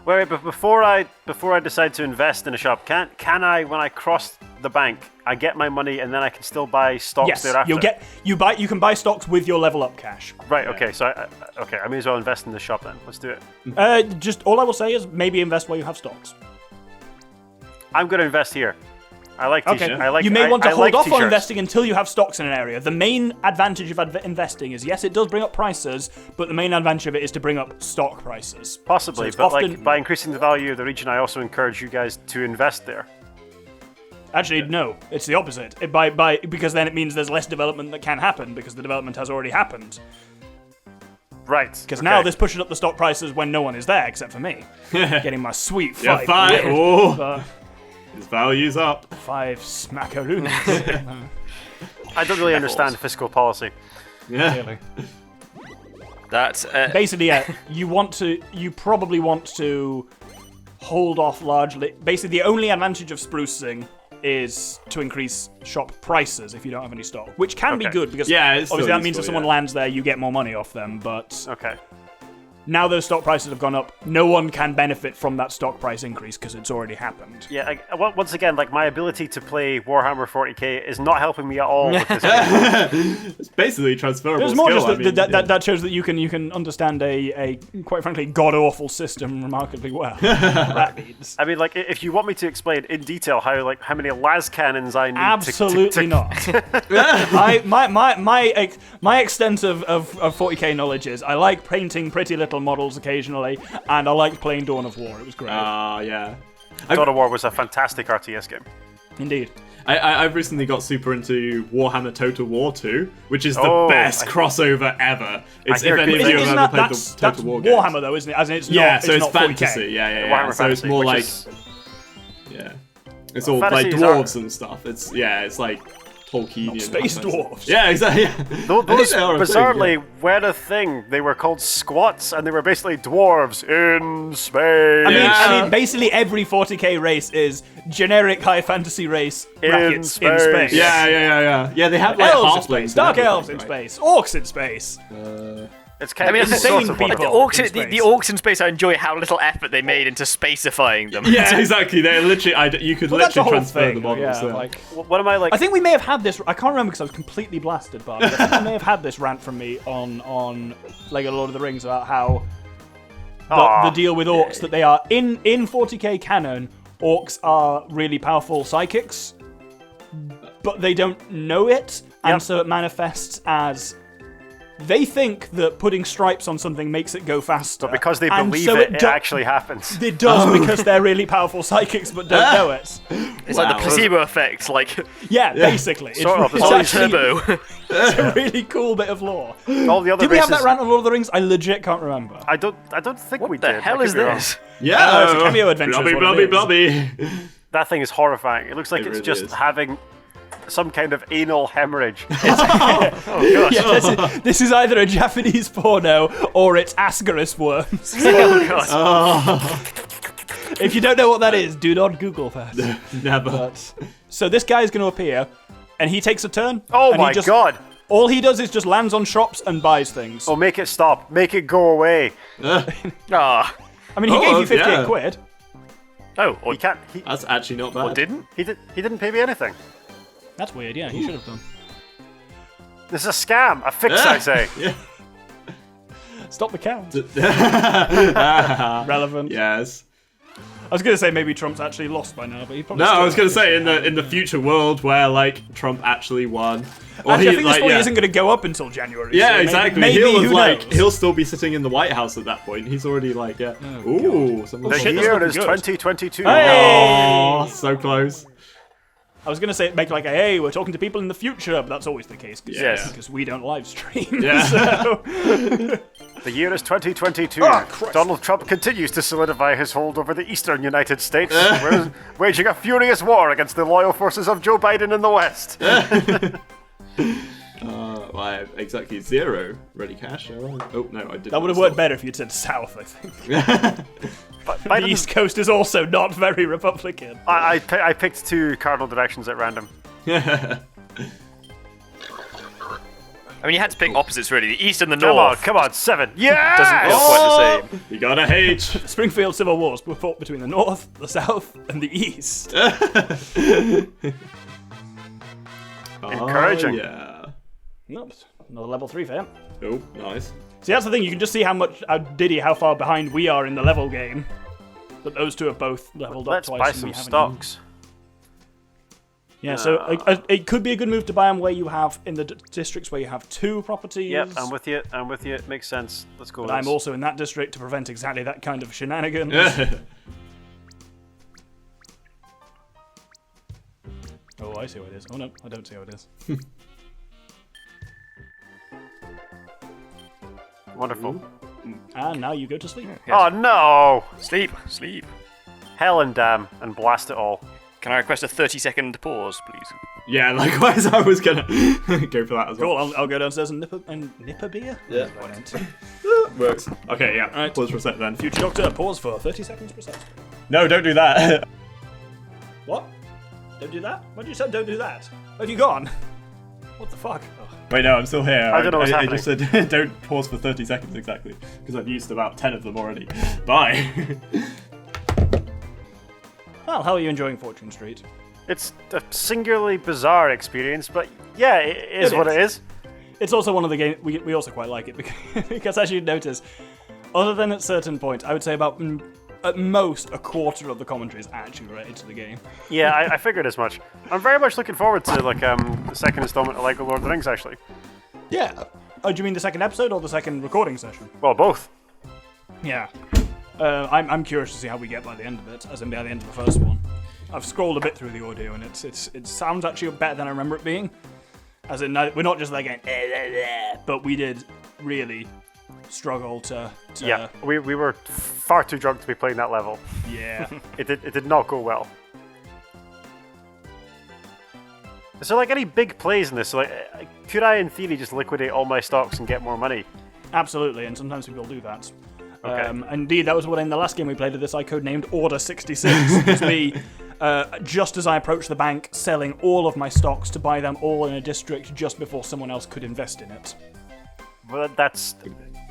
Wait, but before I decide to invest in a shop, can I, when I cross the bank, I get my money and then I can still buy stocks thereafter? You can buy stocks with your level up cash. Right. Okay. So I may as well invest in the shop then. Let's do it. Just all I will say is maybe invest where you have stocks. I'm going to invest here. I like t-shirts. Okay. You may want to hold off on investing until you have stocks in an area. The main advantage of investing is, yes, it does bring up prices, but the main advantage of it is to bring up stock prices. Possibly, so but by increasing the value of the region, I also encourage you guys to invest there. Actually, no. It's the opposite. Because then it means there's less development that can happen because the development has already happened. Right. Because now this pushes up the stock prices when no one is there except for me. Getting my sweet 5. Yeah, 5. Oh. His value's up. 5 smackaroons. I don't really understand fiscal policy. Yeah. Really. That's basically, you probably want to hold off largely. Basically, the only advantage of sprucing is to increase shop prices if you don't have any stock, which can be good because obviously that means if someone lands there, you get more money off them. But now those stock prices have gone up, no one can benefit from that stock price increase because it's already happened. Yeah, once again, like my ability to play Warhammer 40k is not helping me at all with this game. It's basically transferable. There's more skill. just that shows that you can understand a quite frankly god awful system remarkably well. That means. I mean, like if you want me to explain in detail how many las cannons I need, absolutely not. My extent of 40k knowledge is I like painting pretty little models occasionally, and I like playing Dawn of War. It was great. Yeah. Dawn of War was a fantastic RTS game. Indeed. I've recently got super into Warhammer Total War 2, which is the best crossover ever. If any of you have ever played the Total War games. Warhammer though, isn't it? As in, it's so it's not fantasy. 40K. Yeah. So fantasy, it's more like it's all like dwarves and stuff. It's like Tolkienian. Space dwarves. Yeah, exactly. Those bizarrely were a thing. They were called squats, and they were basically dwarves in space. I mean, basically every 40k race is generic high fantasy race in space. Yeah. They have like elves in space, dark elves in space, orcs in space. It's kind of insane sort of people. The orcs in space, I enjoy how little effort they made into spacifying them. Yeah, exactly. They're literally, you could literally transfer the models. What am I like? I think we may have had this. I can't remember because I was completely blasted, but I think we may have had this rant from me on Lego Lord of the Rings about how the deal with orcs that they are in 40k canon. Orcs are really powerful psychics, but they don't know it, and so it manifests as. They think that putting stripes on something makes it go faster. But because they believe it actually happens. It does because they're really powerful psychics but don't know it. It's like the placebo effect. Basically. It's turbo. It's a really cool bit of lore. All the other did we have that rant on Lord of the Rings? I legit can't remember. I don't think we did. What the hell is this? Yeah, it's a cameo adventure. Blubby. That thing is horrifying. It looks like it's just having some kind of anal hemorrhage. This is either a Japanese porno or it's Ascaris worms. Oh god. If you don't know what that is, do not Google that. Never. So this guy is going to appear, and he takes a turn. Oh my god. All he does is just lands on shops and buys things. Oh, make it stop. Make it go away. Ah. I mean, he gave you 58 quid. Oh, he can't. That's actually not bad. Or didn't? He didn't pay me anything. That's weird, yeah, he should have done. This is a scam. A fix, I say. Stop the count. Relevant. Yes. I was going to say maybe Trump's actually lost by now, but he probably. No, I was going to say in the future world where Trump actually won. Or actually, I think this story isn't going to go up until January. Yeah, so exactly. He'll still be sitting in the White House at that point. He's already the year is 2022. Oh, so close. I was going to say, make hey, we're talking to people in the future, but that's always the case. Because we don't live stream. Yeah. So. The year is 2022. Donald Trump continues to solidify his hold over the eastern United States, waging a furious war against the loyal forces of Joe Biden in the West. I have exactly 0 ready cash. Oh, no, I didn't. That would have worked better if you'd said south, I think. The East Coast is also not very Republican. I picked 2 cardinal directions at random. I mean, you had to pick opposites really. The east and the Come on, north. come on, 7. Yeah! Doesn't feel quite the same. You got a H. Springfield Civil Wars were fought between the north, the south, and the east. Encouraging. Oh, yeah. Nope. Another level 3 for him. Oh, nice. See, that's the thing. You can just see how far behind we are in the level game. But those two have both leveled up Let's twice. buy and some we haven't. stocks. Yeah, so it could be a good move to buy them where you have in the districts where you have 2 properties. Yep, I'm with you. It makes sense. Let's go. But I'm also in that district to prevent exactly that kind of shenanigans. Oh, I see what it is. Oh no, I don't see how it is. Wonderful. And now you go to sleep. Oh no! Sleep. Hell and damn, and blast it all. Can I request a 30-second pause, please? Yeah, likewise, I was gonna go for that as well. Cool, I'll go downstairs and nip a beer. Yeah. Why not? Works. Okay, yeah. Alright. Pause for a sec then. Future Doctor, pause for 30 seconds precisely. No, don't do that. What? Don't do that? What did you say? Don't do that. Have you gone? What the fuck? Oh. Wait, no, I'm still here. I don't know what's I happening. just said don't pause for 30 seconds exactly, because I've used about 10 of them already. Bye. Well, how are you enjoying Fortune Street? It's a singularly bizarre experience, but yeah, it is what it is. It's also one of the games we also quite like it because as you'd notice, other than at certain points, I would say about at most a quarter of the commentary is actually related to the game. Yeah, I figured as much. I'm very much looking forward to the second installment of Lego Lord of the Rings, actually. Yeah. Oh, do you mean the second episode or the second recording session? Well, both. Yeah. I'm curious to see how we get by the end of it, as in by the end of the first one. I've scrolled a bit through the audio and it sounds actually better than I remember it being. As in, we're not just like going, but we did really struggle to Yeah, we were far too drunk to be playing that level. yeah. It did not go well. Is there like any big plays in this? So, like, could I, in theory, just liquidate all my stocks and get more money? Absolutely, and sometimes people do that. Okay. Indeed, that was what in the last game we played of this I codenamed Order 66. It's me, just as I approached the bank, selling all of my stocks to buy them all in a district just before someone else could invest in it. Well, that's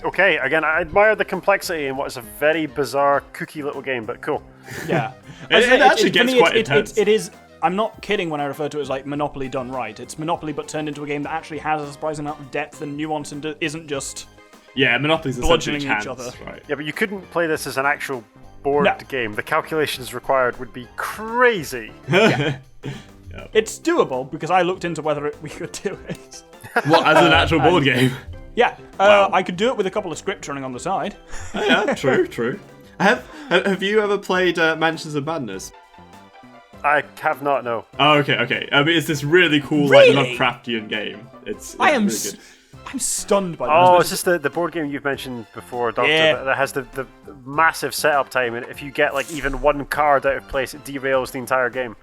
okay. Again, I admire the complexity in what is a very bizarre, kooky little game, but cool. Yeah. It actually gets quite intense. It is. I'm not kidding when I refer to it as like Monopoly done right. It's Monopoly but turned into a game that actually has a surprising amount of depth and nuance and isn't just Yeah, Monopoly's essentially bludgeoning chance, each other. right? Yeah, but you couldn't play this as an actual board No. game. The calculations required would be crazy. It's doable because I looked into whether we could do it. What, as an actual board game? Yeah, Wow. I could do it with a couple of scripts running on the side. Oh, yeah, true. Have you ever played Mansions of Madness? I have not, no. Oh, okay. I mean, it's this really cool, Really? like, Lovecraftian game. It's I am really good. I'm stunned by Oh, this. is this the board game you've mentioned before, Doctor? Yeah. That has the massive setup time, and if you get like even one card out of place, it derails the entire game.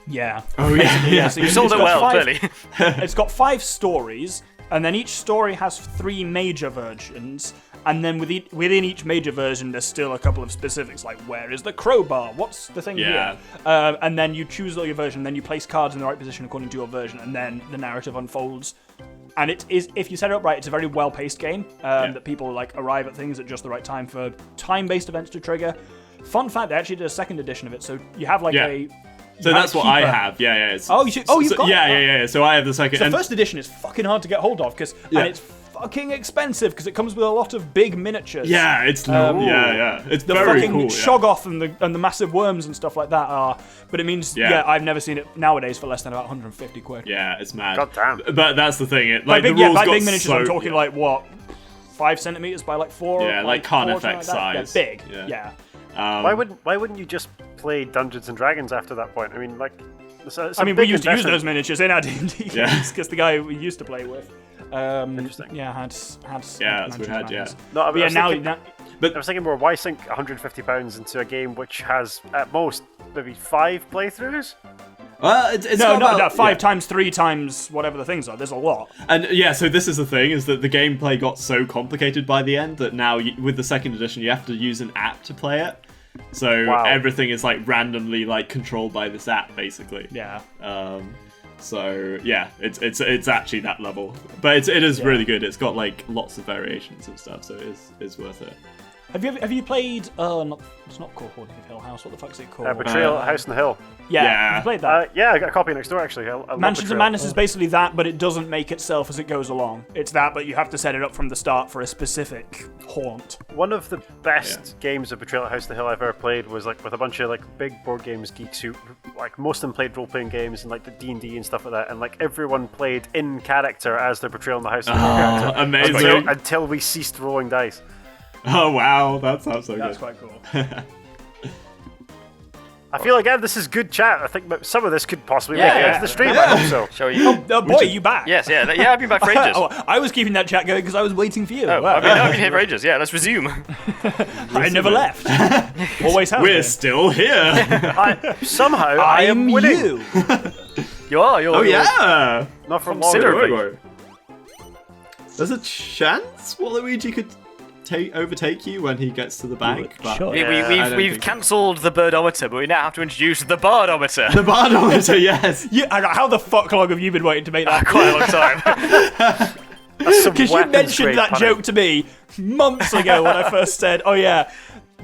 Yeah. Oh, yeah. So You sold it well, clearly. It's got 5 stories, and then each story has 3 major versions, and then within each major version, there's still a couple of specifics, like where is the crowbar? What's the thing Yeah. here? And then you choose your version, then you place cards in the right position according to your version, and then the narrative unfolds. And it is, if you set it up right, it's a very well-paced game that people like arrive at things at just the right time for time-based events to trigger. Fun fact, they actually did a second edition of it, so you have like a. So that's what I have. Yeah. It's, you've got it. Yeah. So I have the second. The and first edition is fucking hard to get hold of and it's fucking expensive because it comes with a lot of big miniatures. yeah, it's It's The very fucking cool. Yeah. Shoggoth and the massive worms and stuff like that are, but it means I've never seen it nowadays for less than about 150 quid. Yeah, it's mad. God damn. But that's the thing. By The big, rules by got big miniatures, so, I'm talking like what, 5 centimeters by like 4. Yeah, like Carnifex like that? size. Yeah, big. Yeah. Yeah. Why wouldn't you just play Dungeons and Dragons after that point? I mean, like, it's I mean, we big used to use investment. those miniatures in our D&D games Yeah. because the guy we used to play with, Interesting. yeah, had Yeah, that's what we had. Yeah. No, I But yeah, was now, thinking, I was thinking more. Why sink £150 into a game which has at most maybe 5 playthroughs? Well, it's no, got about, 5 times, 3 times, whatever the things are. There's a lot. And yeah, so this is the thing, is that the gameplay got so complicated by the end that now with the second edition you have to use an app to play it. So Wow. everything is like randomly like controlled by this app, basically. Yeah. So yeah, it's actually that level, but it is really good. It's got like lots of variations and stuff, so it's worth it. Have you played? It's not called Haunting of Hill House. What the fuck is it called? Betrayal at House on the Hill. Yeah. Have you played that? Yeah, I got a copy next door actually. I love Mansions of Betrayal. Madness is basically that, but it doesn't make itself as it goes along. It's that, but you have to set it up from the start for a specific haunt. One of the best games of Betrayal at House on the Hill I've ever played was like with a bunch of like big board games geeks who like most of them played role-playing games and like the D&D and stuff like that, and like everyone played in character as their Betrayal in the House on the Hill character. Amazing. Until we ceased rolling dice. Oh wow, that sounds so good. That's quite cool. I feel like this is good chat. I think some of this could possibly make it into the stream. I hope so. Show you. Oh boy, you back? Yes, yeah, I've been back for ages. I was keeping that chat going because I was waiting for you. Oh, Wow. I've been here for ages. Yeah, let's resume. I never left. Always have. We're still here. Somehow I am winning. you. Oh yeah. Not from long Considerably. ago. There's a chance Waluigi could overtake you when he gets to the bank. But Sure. We've cancelled the birdometer, but we now have to introduce the bardometer. the bardometer, yes. How the fuck long have you been waiting to make that? Quite a long time. Because you mentioned that joke to me months ago when I first said, "Oh yeah,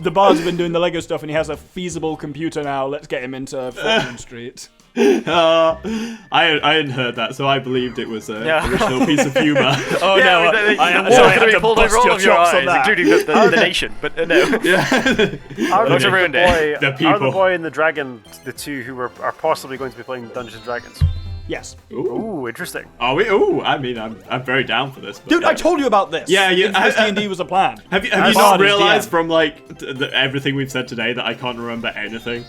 the Bard's been doing the Lego stuff and he has a feasible computer now. Let's get him into Fortune Street." I hadn't heard that, so I believed it was an original piece of humour. Oh Yeah, no, the I wall's had going to to be pulled bust over all your of your chops on eyes, that. including the nation. But no. Are Not to ruin it. The Are the people. boy and the dragon the two who are possibly going to be playing Dungeons and Dragons? Yes, Ooh, interesting. Are we? Ooh, I mean, I'm very down for this. But dude, I told you about this. Yeah, Infamous D&D was a plan. Have you As not hard as realised DM. from like everything we've said today that I can't remember anything?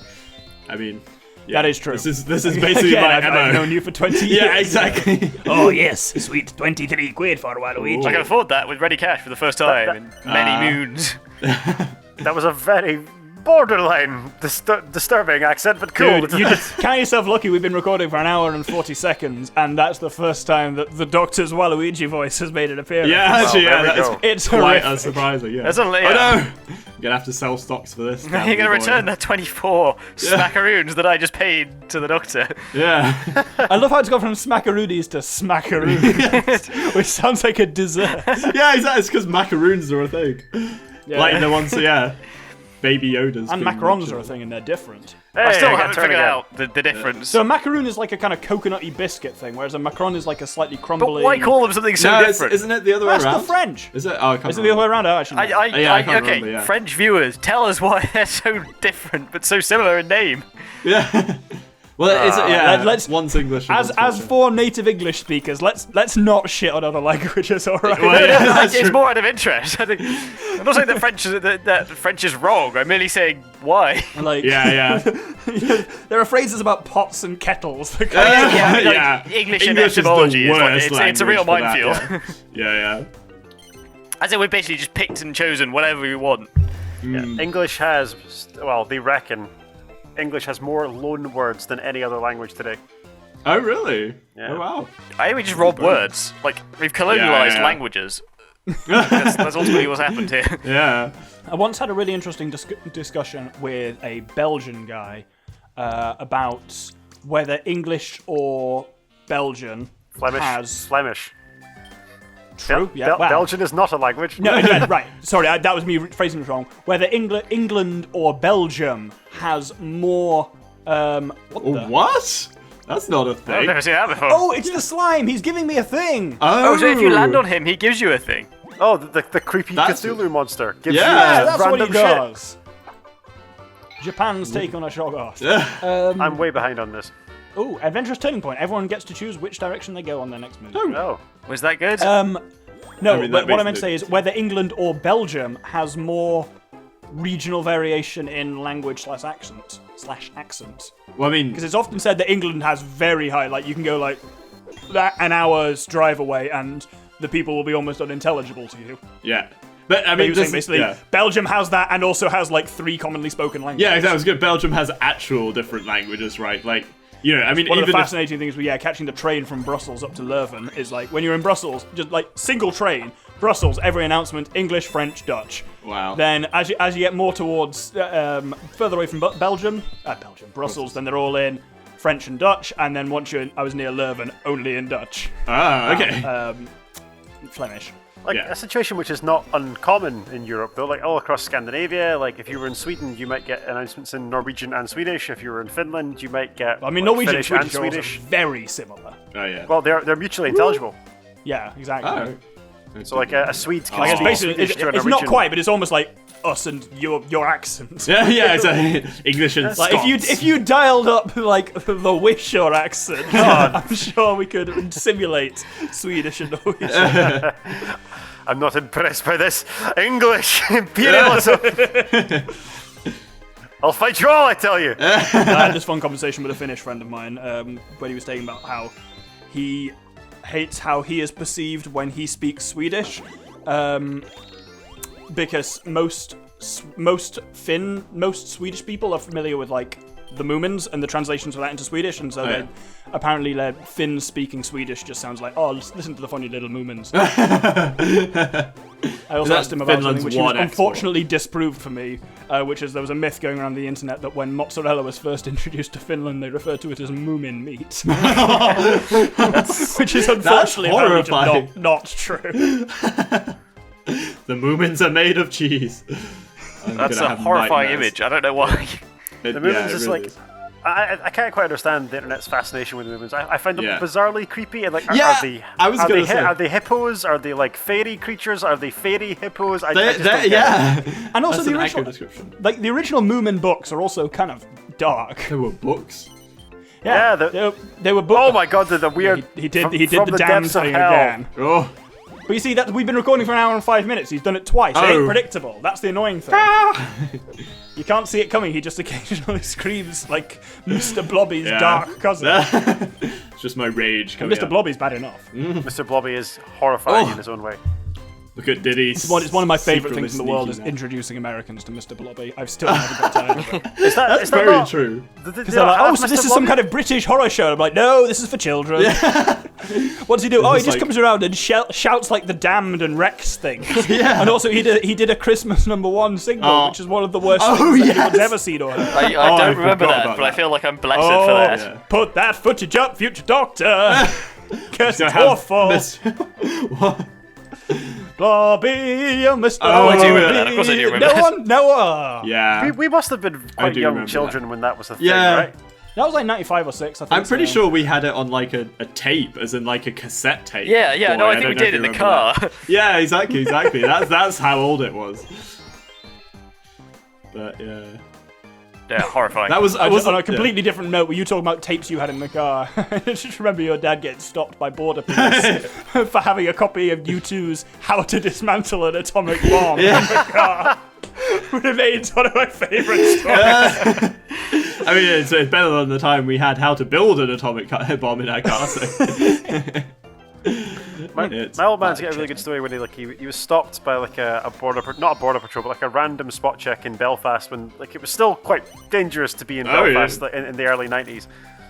I mean, yeah, That is true. This is basically Again, my I've MO. known you for 20 years. Yeah, exactly. Oh yes, sweet 23 quid for Waluigi. I can afford that with ready cash for the first time in many moons. That was a very borderline disturbing accent, but cool. Dude, you just count yourself lucky. We've been recording for an hour and 40 seconds, and that's the first time that the Doctor's Waluigi voice has made an appearance. Yeah, actually, there we yeah, go. that's It's quite horrific. surprising. Yeah. That's only. Oh no! I'm gonna have to sell stocks for this. You're going to return the 24 smackaroons that I just paid to the Doctor. Yeah. I love how it's gone from smackaroonies to smackaroonies, which sounds like a dessert. Yeah, exactly. It's because macaroons are a thing. Yeah. Like the ones, Baby Yodas. And being macarons mentioned. are a thing, and they're different. Hey, I still got haven't turned figured again. out the difference. So a macaroon is like a kind of coconutty biscuit thing, whereas a macaron is like a slightly But crumbly. why call them something so No, different? isn't it the other way That's around? the French. Is it? Oh, I can't Is it the other way remember. around? I actually know. I can't okay, remember, yeah. French viewers, tell us why they're so different but so similar in name. Yeah. Well, is it? Yeah. let's- one's English. and As one's as French. for native English speakers, let's not shit on other languages, all right? Well, yeah, that's It's true. more out of interest. I'm not saying that French is wrong. I'm merely saying why. Like, Yeah. there are phrases about pots and kettles. That Yeah, English and is the etymology is like, worst it's a real language for that, minefield. Yeah. As in, we've basically just picked and chosen whatever we want. English has, well, they reckon English has more loan words than any other language today. Oh, really? Yeah. Oh, wow. I think we just rob words. Like, we've colonialised Yeah. languages. That's ultimately what's happened here. Yeah. I once had a really interesting discussion with a Belgian guy about whether English or Belgian has Flemish. true. Yeah, wow. Belgian is not a language. No, right. Sorry, that was me phrasing it wrong. Whether England or Belgium has more. What? That's not a I've thing. never seen that before. Oh, it's the slime. He's giving me a thing. Oh, so if you land on him, he gives you a thing. Oh, the creepy That's- Cthulhu monster. Gives Yeah, you Yeah, that's what he random shit. does. Japan's take on a Shoggoth. I'm way behind on this. Ooh, adventurous turning point. Everyone gets to choose which direction they go on their next move. Oh. Was that good? No, I mean, but that what I makes meant to say is whether England or Belgium has more regional variation in language / accent. Well, I mean, Because it's often said that England has very high, like you can go like an hour's drive away and the people will be almost unintelligible to you. yeah. But I But mean, he was saying this, basically yeah. Belgium has that and also has like 3 commonly spoken languages. Yeah, that was good. Belgium has actual different languages, right? Like, you know, I mean, One of even the if, fascinating things with catching the train from Brussels up to Leuven is like when you're in Brussels, just like single train, Brussels, every announcement, English, French, Dutch. Wow. Then as you get more towards further away from Brussels, then they're all in French and Dutch, and then once I was near Leuven, only in Dutch. Ah, okay. Flemish. Like a situation which is not uncommon in Europe, though. Like all across Scandinavia, like if you were in Sweden, you might get announcements in Norwegian and Swedish. If you were in Finland, you might get. I mean, Norwegian Finnish and and Swedish are also very similar. Oh yeah. Well, they're mutually intelligible. Yeah, exactly. Oh. So like a Swede can I guess speak basically, Swedish to a it's Norwegian. not quite, but it's almost like us and your accent. Yeah, exactly. English and Like Scots. if you dialed up like the Wishaw accent, I'm sure we could simulate Swedish and Norwegian. I'm not impressed by this English imperialism. I'll fight you all, I tell you. I had this fun conversation with a Finnish friend of mine when he was talking about how he hates how he is perceived when he speaks Swedish, because most Swedish people are familiar with like the Moomins and the translations of that into Swedish, and so they apparently Finns speaking Swedish just sounds like, oh, listen to the funny little Moomins. I also asked him about something which he was unfortunately disproved for me, which is there was a myth going around the internet that when mozzarella was first introduced to Finland, they referred to it as Moomin meat. Which is unfortunately apparently just not true. The Moomins are made of cheese. That's a horrifying image. I don't know why. The Moomins is like... I can't quite understand the internet's fascination with Moomins. I find them bizarrely creepy. And like, are they hippos? Are they like fairy creatures? Are they fairy hippos? I just don't get it. And also the original description. Like the original Moomin books are also kind of dark. They were books. Yeah, they were books. Oh my god, the weird. He did the damn thing again. Oh. But you see, that we've been recording for an hour and 5 minutes. He's done it twice. It ain't predictable. That's the annoying thing. You can't see it coming. He just occasionally screams like Mr. Blobby's dark cousin. It's just my rage coming Mr. Blobby's bad enough. Mr. Blobby is horrifying in his own way. Look at Diddy. It's one of my favourite things in the world is introducing Americans to Mr. Blobby. I've still never got tired of it. That's very true. Because they're like, oh, so this is some kind of British horror show. I'm like, no, this is for children. What does he do? Oh, he just comes around and shouts like the Damned and Rex thing. Yeah. And also he did a Christmas #1 single, which is one of the worst things anyone's ever seen or heard. I don't remember that, but I feel like I'm blessed for that. Yeah. Put that footage up, future doctor. Curse it's awful. What? Blobby, you missed I do remember that. Of course I do remember No one. Yeah. We must have been quite young children when that was a thing, right? That was like 95 or 6, I think. I'm pretty sure we had it on like a tape, as in like a cassette tape. Yeah, no, I think we did in the car. Yeah, exactly. That's how old it was. But yeah. Yeah, horrifying. That was on a completely different note. Were you talking about tapes you had in the car? I just remember your dad getting stopped by border police for having a copy of U2's "How to Dismantle an Atomic Bomb" in the car. Would have made one of my favourite stories. I mean, it's better than the time we had how to build an atomic bomb in our car. So. My old man's got a really good story when he was stopped by like not a border patrol, but like a random spot check in Belfast when like it was still quite dangerous to be in Belfast in the early 90s.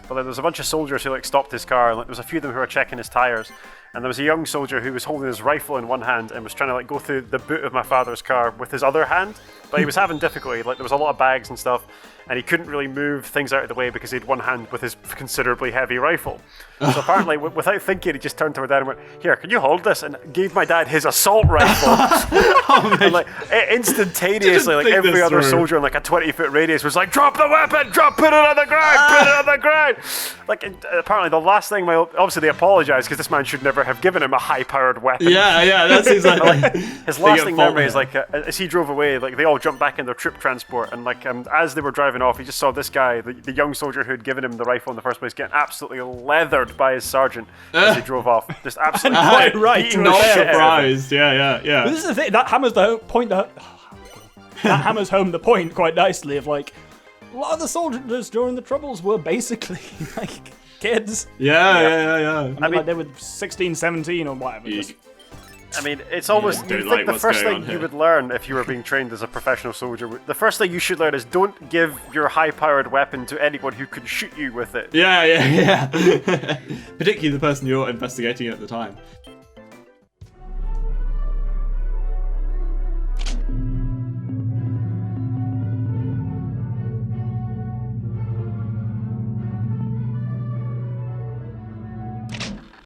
But there was a bunch of soldiers who like stopped his car, and like, there was a few of them who were checking his tires. And there was a young soldier who was holding his rifle in one hand and was trying to like go through the boot of my father's car with his other hand, but he was having difficulty. Like there was a lot of bags and stuff, and he couldn't really move things out of the way because he had one hand with his considerably heavy rifle. So apparently, without thinking, he just turned to my dad and went, "Here, can you hold this?" and gave my dad his assault rifle. And like instantaneously, like every other soldier in like a 20-foot radius was like, "Drop the weapon! Put it on the ground! Put it on the ground!" Like apparently, the last thing obviously they apologized because this man should never have given him a high-powered weapon. Yeah, that's exactly. His lasting memory is like as he drove away, like they all jumped back in their troop transport, and like as they were driving off, he just saw this guy, the young soldier who had given him the rifle in the first place, getting absolutely leathered by his sergeant as he drove off. Just absolutely not surprised. Yeah. But this is the thing that hammers the point. That hammers home the point quite nicely of like a lot of the soldiers during the Troubles were basically like kids. Yeah. I mean, like they were 16, 17 or whatever. I mean, it's almost you think the first thing you would learn if you were being trained as a professional soldier. The first thing you should learn is don't give your high-powered weapon to anyone who could shoot you with it. Yeah. Particularly the person you're investigating at the time.